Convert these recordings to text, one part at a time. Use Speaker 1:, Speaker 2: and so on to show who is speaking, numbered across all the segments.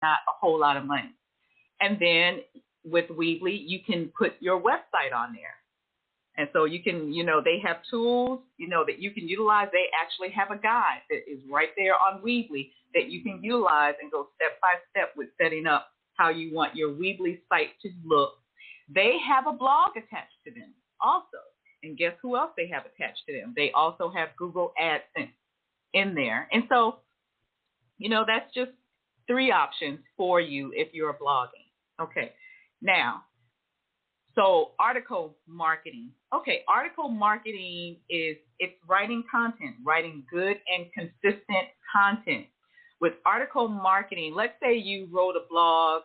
Speaker 1: not a whole lot of money. And then with Weebly, you can put your website on there. And so you can, they have tools, that you can utilize. They actually have a guide that is right there on Weebly that you can utilize and go step by step with setting up how you want your Weebly site to look. They have a blog attached to them also. And guess who else they have attached to them? They also have Google AdSense in there. And so, that's just 3 options for you if you're blogging. Okay. Now, so article marketing. Okay, article marketing it's writing content, writing good and consistent content. With article marketing, let's say you wrote a blog.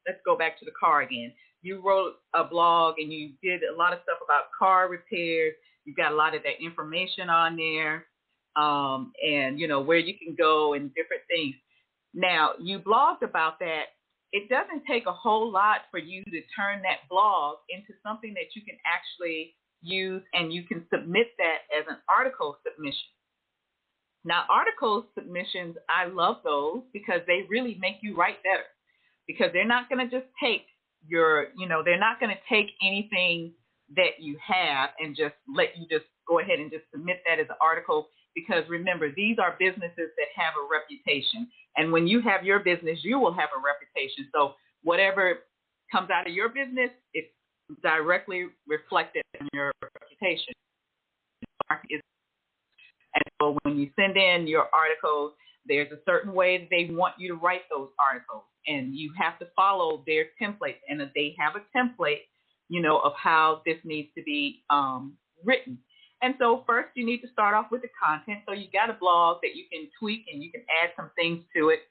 Speaker 1: Let's go back to the car again. You wrote a blog and you did a lot of stuff about car repairs. You've got a lot of that information on there, and where you can go and different things. Now, you blogged about that. It doesn't take a whole lot for you to turn that blog into something that you can actually use, and you can submit that as an article submission. Now, article submissions, I love those because they really make you write better, because they're not going to just take they're not going to take anything that you have and just let you just go ahead and just submit that as an article. Because remember, these are businesses that have a reputation. And when you have your business, you will have a reputation. So whatever comes out of your business, it's directly reflected in your reputation. And so when you send in your articles, there's a certain way that they want you to write those articles. And you have to follow their template. And they have a template, of how this needs to be written. And so first you need to start off with the content. So you got a blog that you can tweak and you can add some things to it.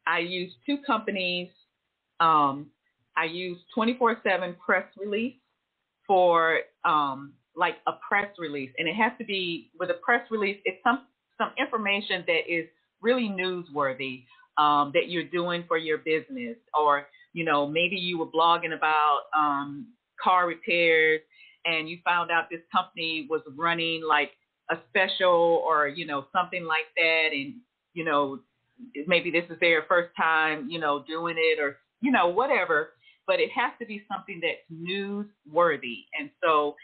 Speaker 1: I use 2 companies. I use 24/7 press release for like a press release. And it has to be, with a press release, it's some information that is really newsworthy that you're doing for your business. Or, maybe you were blogging about car repairs, and you found out this company was running like a special or, something like that. And, maybe this is their first time, doing it, or, whatever. But it has to be something that's newsworthy. And so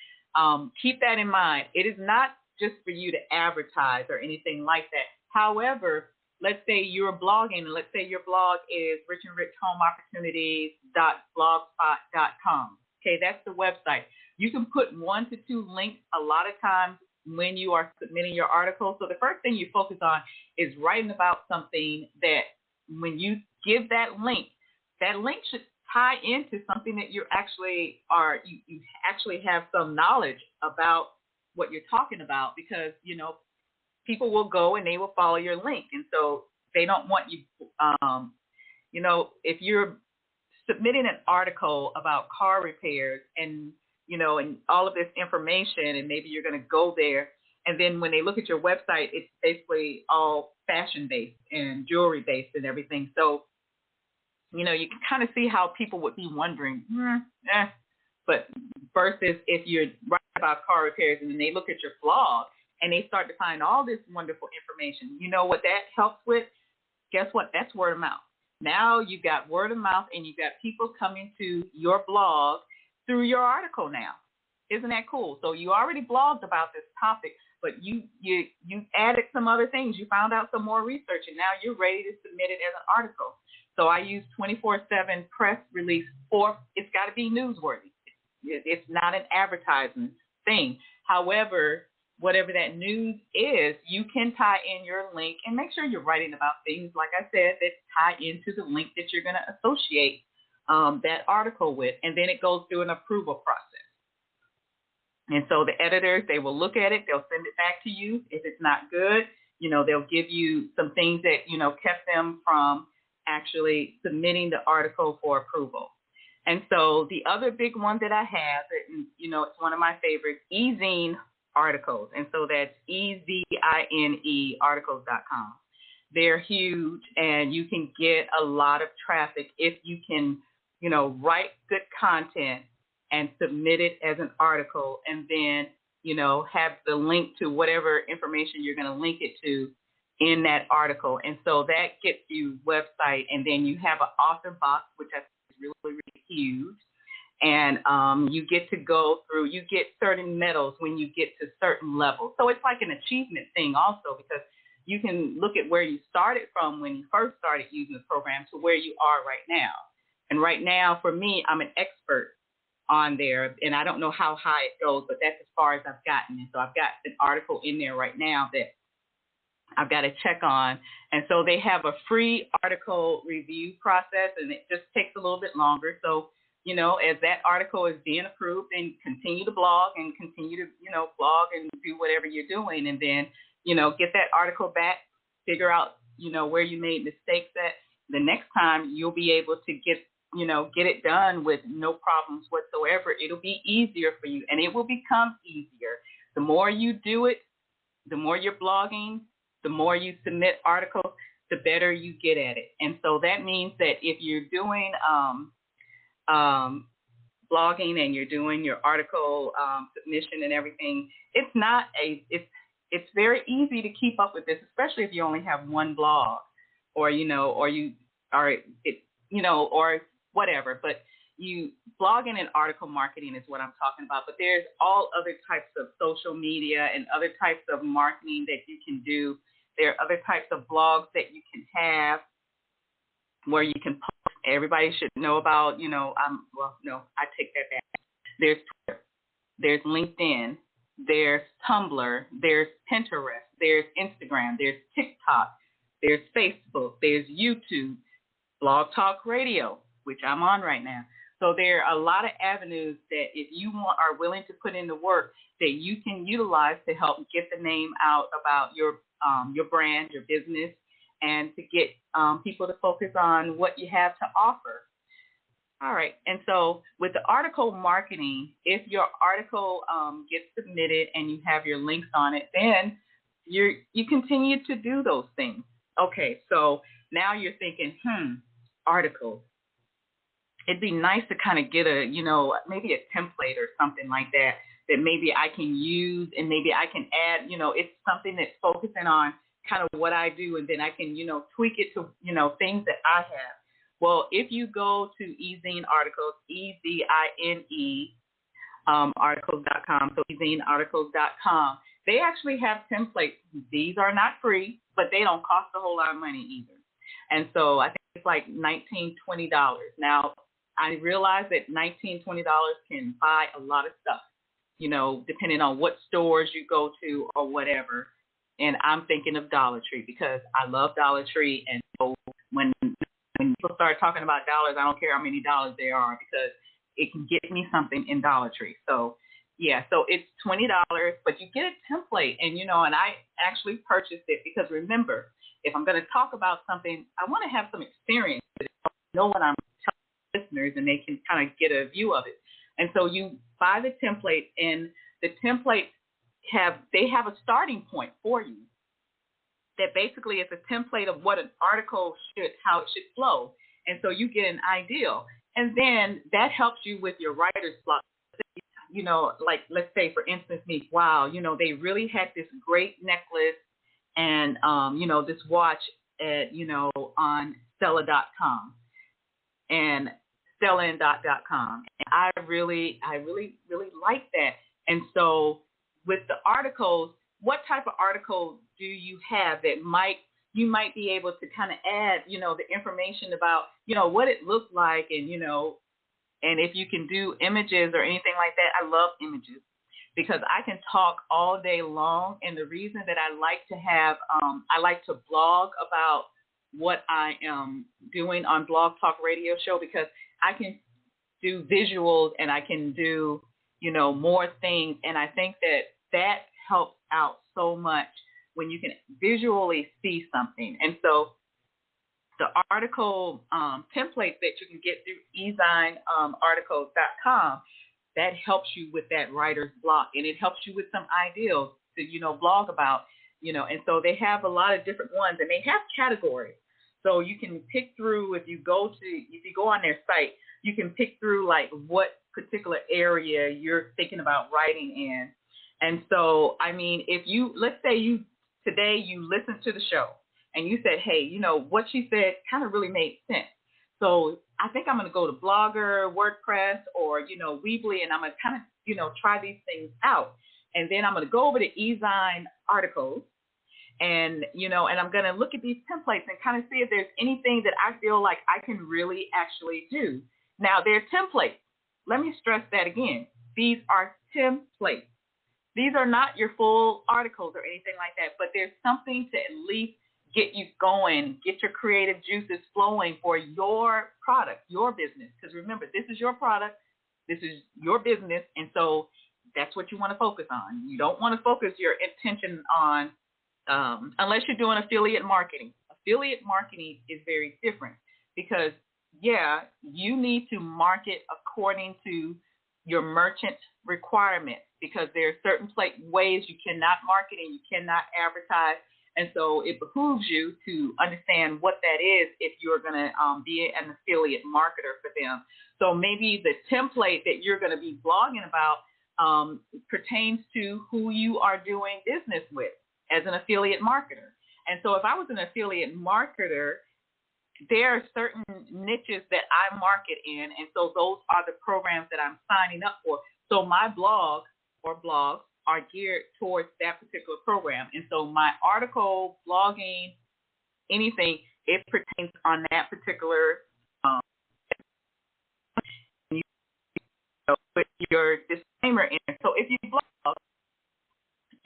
Speaker 1: keep that in mind. It is not just for you to advertise or anything like that. However, let's say you're blogging, and let's say your blog is richandrichhomeopportunities.blogspot.com. Okay, that's the website. You can put 1 to 2 links a lot of times when you are submitting your article. So the first thing you focus on is writing about something that when you give that link should tie into something that you actually you actually have some knowledge about what you're talking about, because, people will go and they will follow your link. And so they don't want you, if you're submitting an article about car repairs and, and all of this information, and maybe you're going to go there, and then when they look at your website, it's basically all fashion-based and jewelry-based and everything. So, you can kind of see how people would be wondering, But versus if you're writing about car repairs and then they look at your blog and they start to find all this wonderful information, you know what that helps with? Guess what? That's word of mouth. Now you've got word of mouth, and you've got people coming to your blog through your article now. Isn't that cool? So you already blogged about this topic, but you added some other things. You found out some more research, and now you're ready to submit it as an article. So I use 24/7 press release it's got to be newsworthy. It's not an advertising thing. However, whatever that news is, you can tie in your link and make sure you're writing about things, like I said, that tie into the link that you're going to associate that article with. And then it goes through an approval process. And so the editors, they will look at it. They'll send it back to you. If it's not good, they'll give you some things that, kept them from actually submitting the article for approval. And so the other big one that I have, it's one of my favorites, eZine articles. And so that's EZINE articles.com. They're huge, and you can get a lot of traffic if you can, write good content and submit it as an article, and then, have the link to whatever information you're going to link it to in that article. And so that gets you website, and then you have an author box, which I think is really, really huge. And you get to go through, you get certain medals when you get to certain levels. So it's like an achievement thing also, because you can look at where you started from when you first started using the program to where you are right now. And right now, for me, I'm an expert on there, and I don't know how high it goes, but that's as far as I've gotten. And so I've got an article in there right now that I've got to check on. And so they have a free article review process, and it just takes a little bit longer. So, you know, as that article is being approved, then continue to blog and continue to, you know, blog and do whatever you're doing. And then, you know, get that article back, figure out, you know, where you made mistakes at. The next time you'll be able to get it done with no problems whatsoever. It'll be easier for you, and it will become easier. The more you do it, the more you're blogging, the more you submit articles, the better you get at it. And so that means that if you're doing blogging and you're doing your article submission and everything, it's very easy to keep up with this, especially if you only have one blog, or or whatever. But blogging and article marketing is what I'm talking about. But there's all other types of social media and other types of marketing that you can do. There are other types of blogs that you can have where you can post. Everybody should know about, I take that back. There's Twitter, there's LinkedIn, there's Tumblr, there's Pinterest, there's Instagram, there's TikTok, there's Facebook, there's YouTube, Blog Talk Radio, which I'm on right now. So there are a lot of avenues that if you are willing to put in the work that you can utilize to help get the name out about your brand, your business, and to get people to focus on what you have to offer. All right. And so with the article marketing, if your article gets submitted and you have your links on it, then you continue to do those things. Okay. So now you're thinking, articles. It'd be nice to kind of get maybe a template or something like that maybe I can use, and maybe I can add, it's something that's focusing on kind of what I do, and then I can, tweak it to, things that I have. Well, if you go to eZine Articles, EZINE, articles.com, so ezinearticles.com, they actually have templates. These are not free, but they don't cost a whole lot of money either. And so I think it's like $19, $20. Now, I realize that $19, $20 can buy a lot of stuff, depending on what stores you go to or whatever. And I'm thinking of Dollar Tree because I love Dollar Tree. And so when people start talking about dollars, I don't care how many dollars there are because it can get me something in Dollar Tree. So, yeah, so it's $20, but you get a template. And, and I actually purchased it because, remember, if I'm going to talk about something, I want to have some experience with it. I know what I'm telling listeners, and they can kind of get a view of it. And so you buy the template, and the templates have a starting point for you that basically is a template of what an article how it should flow. And so you get an idea. And then that helps you with your writer's block. Like let's say, for instance, me, wow, they really had this great necklace and, this watch at, on Stella.com and StellaIn.com. And I really like that. And so with the articles, what type of article do you have that you might be able to kind of add, the information about, what it looked like, and, and if you can do images or anything like that. I love images because I can talk all day long. And the reason that I like to have, I like to blog about what I am doing on Blog Talk Radio Show, because I can do visuals and I can do, more things. And I think that helps out so much when you can visually see something. And so the article templates that you can get through ezinearticles.com, that helps you with that writer's block, and it helps you with some ideas to, blog about, and so they have a lot of different ones, and they have categories. So you can pick through, if you go on their site, you can pick through like what particular area you're thinking about writing in. And so, I mean, if let's say you today you listened to the show and you said, hey, what she said kind of really made sense. So I think I'm going to go to Blogger, WordPress, or, Weebly, and I'm going to kind of, try these things out. And then I'm going to go over to eZine articles and, and I'm going to look at these templates and kind of see if there's anything that I feel like I can really actually do. Now, they're templates. Let me stress that again. These are templates. These are not your full articles or anything like that, but there's something to at least get you going, get your creative juices flowing for your product, your business. Because remember, this is your product, this is your business, and so that's what you want to focus on. You don't want to focus your attention on, unless you're doing affiliate marketing. Affiliate marketing is very different because, yeah, you need to market according to your merchant requirements because there are certain ways you cannot market and you cannot advertise. And so it behooves you to understand what that is if you're going to be an affiliate marketer for them. So maybe the template that you're going to be blogging about pertains to who you are doing business with as an affiliate marketer. And so if I was an affiliate marketer, there are certain niches that I market in, and so those are the programs that I'm signing up for. So my blog or blogs are geared towards that particular program. And so my article, blogging, anything, it pertains on that particular you put your disclaimer in. So if you blog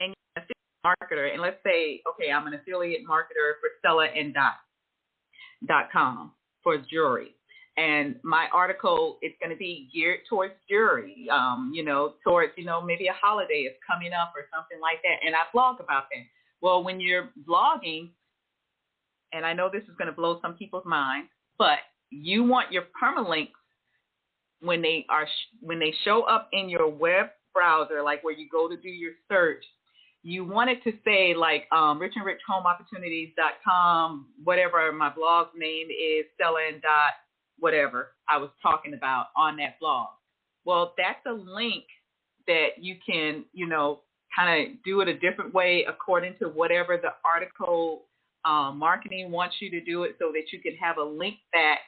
Speaker 1: and you're an affiliate marketer, and let's say, okay, I'm an affiliate marketer for StellaandDot.com for jewelry. And my article is going to be geared towards jewelry, towards, maybe a holiday is coming up or something like that. And I blog about that. Well, when you're blogging, and I know this is going to blow some people's minds, but you want your permalinks when they show up in your web browser, like where you go to do your search, you want it to say like richandrichhomeopportunities.com, whatever my blog name is, Stella&Dot, whatever I was talking about on that blog. Well, that's a link that you can, kind of do it a different way according to whatever the article marketing wants you to do it, so that you can have a link back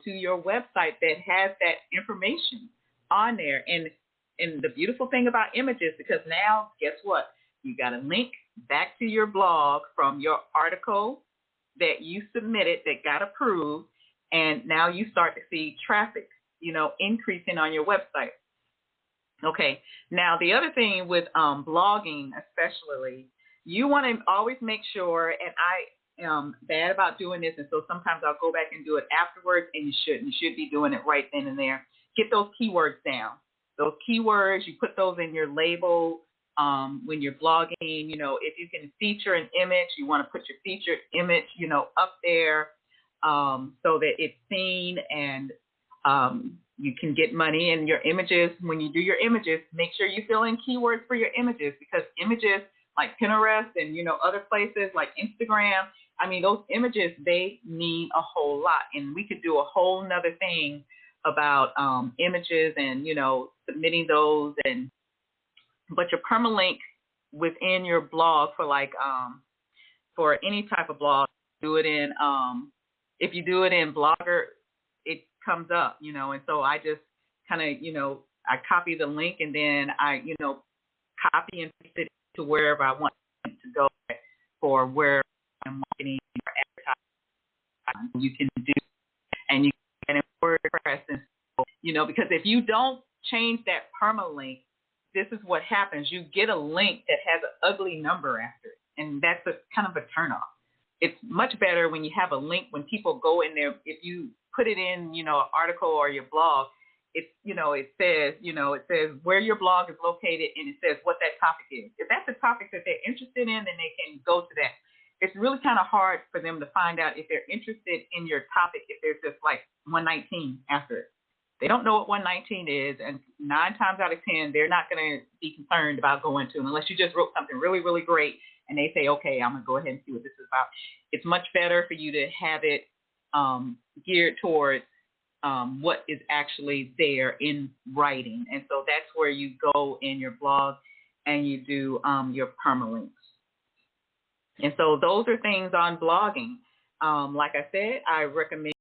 Speaker 1: to your website that has that information on there. And the beautiful thing about images, because now guess what? You got a link back to your blog from your article that you submitted that got approved. And now you start to see traffic, increasing on your website. Okay. Now, the other thing with blogging, especially, you want to always make sure, and I am bad about doing this, and so sometimes I'll go back and do it afterwards, and you shouldn't. You should be doing it right then and there. Get those keywords down. Those keywords, you put those in your label when you're blogging. If you can feature an image, you want to put your featured image, up there. So that it's seen and you can get money. And your images, when you do your images, make sure you fill in keywords for your images, because images like Pinterest and, other places like Instagram, those images, they mean a whole lot. And we could do a whole nother thing about images and, submitting those. But your permalink within your blog for any type of blog, do it in if you do it in Blogger, it comes up, and so I just kind of, I copy the link and then I, copy and paste it to wherever I want it to go for where I'm marketing or advertising. You can do, and you can in WordPress, and because if you don't change that permalink, this is what happens. You get a link that has an ugly number after it, and that's a kind of a turnoff. It's much better when you have a link when people go in there. If you put it in, an article or your blog, it says where your blog is located, and it says what that topic is. If that's a topic that they're interested in, then they can go to that. It's really kind of hard for them to find out if they're interested in your topic if there's just like 119 after it. They don't know what 119 is, and 9 times out of 10, they're not going to be concerned about going to them unless you just wrote something really, really great. And they say, okay, I'm going to go ahead and see what this is about. It's much better for you to have it geared towards what is actually there in writing. And so that's where you go in your blog and you do your permalinks. And so those are things on blogging. Like I said, I recommend